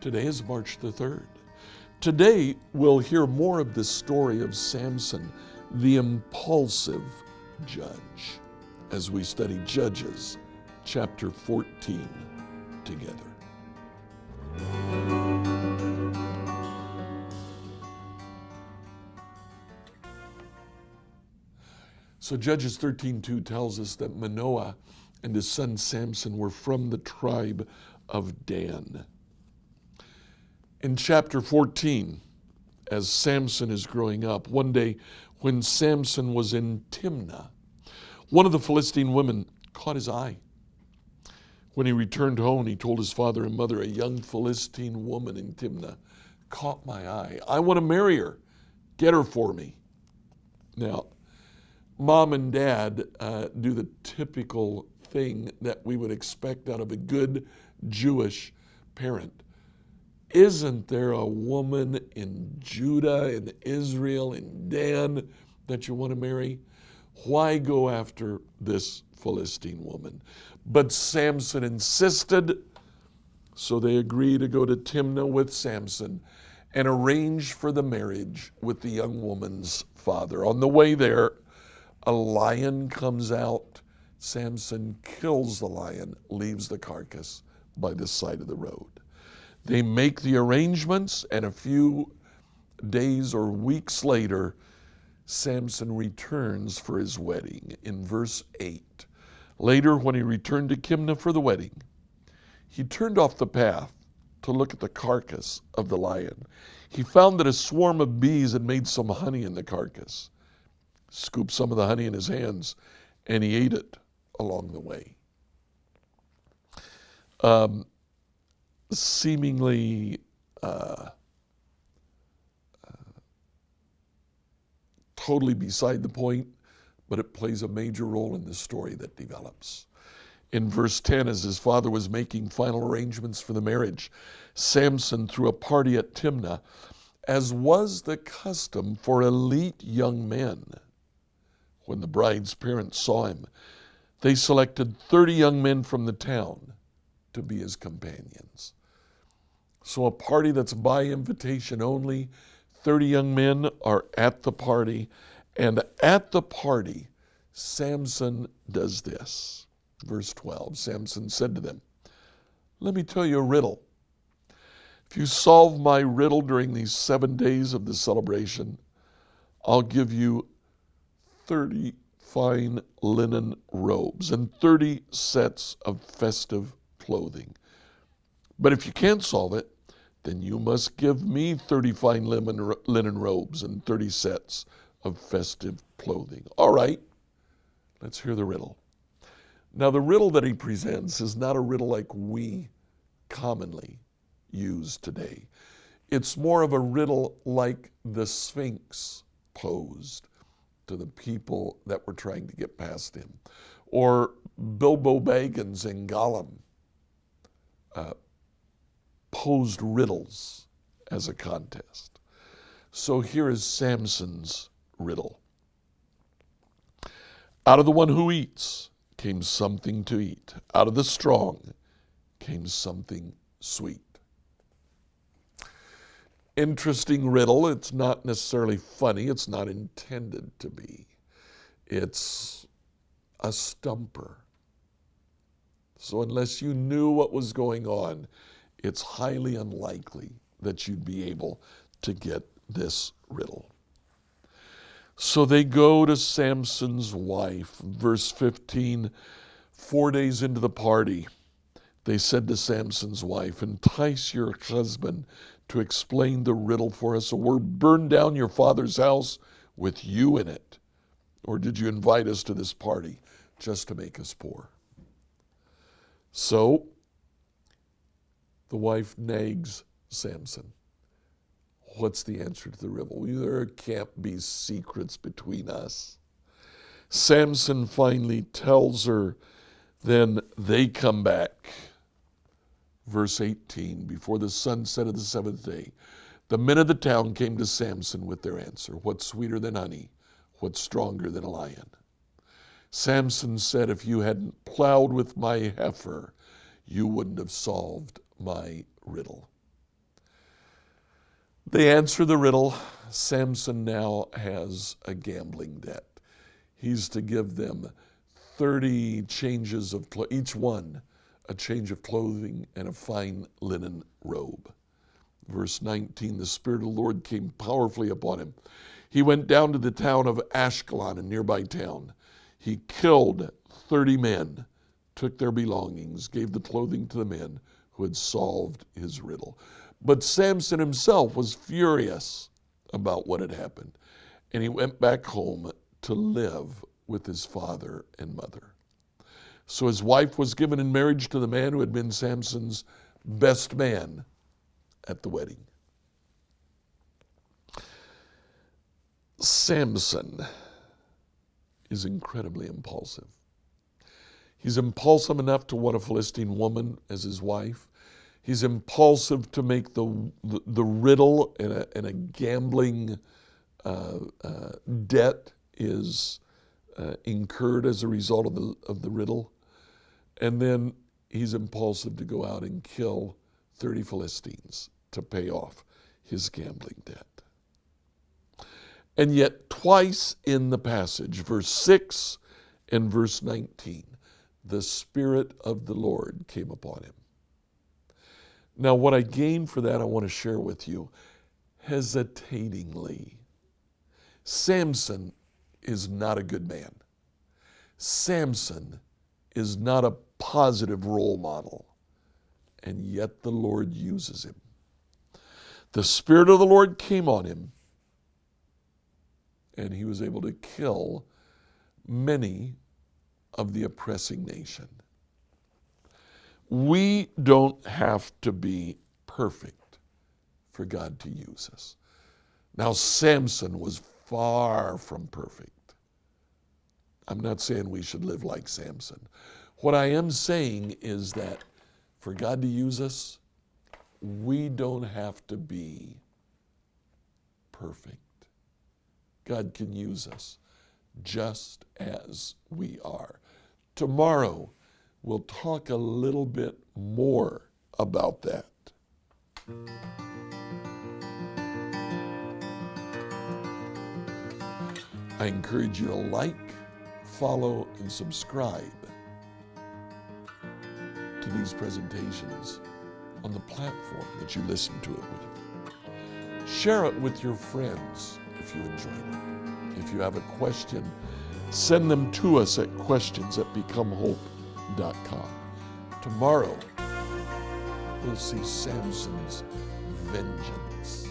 Today is March the 3rd. Today we'll hear more of the story of Samson, the impulsive judge, as we study Judges chapter 14 together. So Judges 13:2 tells us that Manoah and his son Samson were from the tribe of Dan. In chapter 14, as Samson is growing up, one day when Samson was in Timnah, one of the Philistine women caught his eye. When he returned home, he told his father and mother, "A young Philistine woman in Timnah caught my eye. I want to marry her. Get her for me." Now, mom and dad do the typical thing that we would expect out of a good Jewish parent. Isn't there a woman in Judah, in Israel, in Dan that you want to marry? Why go after this Philistine woman? But Samson insisted, so they agree to go to Timnah with Samson and arrange for the marriage with the young woman's father. On the way there, a lion comes out. Samson kills the lion, leaves the carcass by the side of the road. They make the arrangements, and a few days or weeks later, Samson returns for his wedding. In verse 8, later when he returned to Timnah for the wedding, he turned off the path to look at the carcass of the lion. He found that a swarm of bees had made some honey in the carcass. Scooped some of the honey in his hands, and he ate it along the way. Seemingly totally beside the point, but it plays a major role in the story that develops. In verse 10, as his father was making final arrangements for the marriage, Samson threw a party at Timnah, as was the custom for elite young men. When the bride's parents saw him, they selected 30 young men from the town to be his companions. So a party that's by invitation only, 30 young men are at the party, and at the party, Samson does this. Verse 12, Samson said to them, "Let me tell you a riddle. If you solve my riddle during these 7 days of the celebration, I'll give you 30 fine linen robes and 30 sets of festive clothing. But if you can't solve it, then you must give me 30 fine linen robes and 30 sets of festive clothing." All right, let's hear the riddle. Now, the riddle that he presents is not a riddle like we commonly use today. It's more of a riddle like the Sphinx posed to the people that were trying to get past him, or Bilbo Baggins and Gollum posed riddles as a contest. So here is Samson's riddle. Out of the one who eats came something to eat. Out of the strong came something sweet. Interesting riddle. It's not necessarily funny. It's not intended to be. It's a stumper. So unless you knew what was going on, it's highly unlikely that you'd be able to get this riddle. So they go to Samson's wife. Verse 15, 4 days into the party, they said to Samson's wife, "Entice your husband to explain the riddle for us, or we'll burn down your father's house with you in it. Or did you invite us to this party just to make us poor?" So the wife nags Samson. What's the answer to the riddle? There can't be secrets between us. Samson finally tells her, then they come back. Verse 18, before the sunset of the seventh day, the men of the town came to Samson with their answer. What's sweeter than honey? What's stronger than a lion? Samson said, if you hadn't plowed with my heifer, you wouldn't have solved my riddle. They answer the riddle. Samson now has a gambling debt. He's to give them 30 changes of clothes, each one a change of clothing and a fine linen robe. Verse 19, the Spirit of the Lord came powerfully upon him. He went down to the town of Ashkelon, a nearby town. He killed 30 men, took their belongings, gave the clothing to the men who had solved his riddle. But Samson himself was furious about what had happened, and he went back home to live with his father and mother. So his wife was given in marriage to the man who had been Samson's best man at the wedding. Samson is incredibly impulsive. He's impulsive enough to want a Philistine woman as his wife. He's impulsive to make the riddle and a gambling debt is incurred as a result of the riddle. And then he's impulsive to go out and kill 30 Philistines to pay off his gambling debt. And yet twice in the passage, verse 6 and verse 19, the Spirit of the Lord came upon him. Now, what I gained for that, I want to share with you hesitatingly. Samson is not a good man. Samson is not a positive role model, and yet the Lord uses him. The Spirit of the Lord came on him, and he was able to kill many of the oppressing nation. We don't have to be perfect for God to use us. Now, Samson was far from perfect. I'm not saying we should live like Samson. What I am saying is that for God to use us, we don't have to be perfect. God can use us just as we are. Tomorrow, we'll talk a little bit more about that. I encourage you to like, follow, and subscribe to these presentations on the platform that you listen to it with. Share it with your friends if you enjoyed it. If you have a question, send them to us at questions@becomehope.com. Tomorrow, we'll see Samson's vengeance.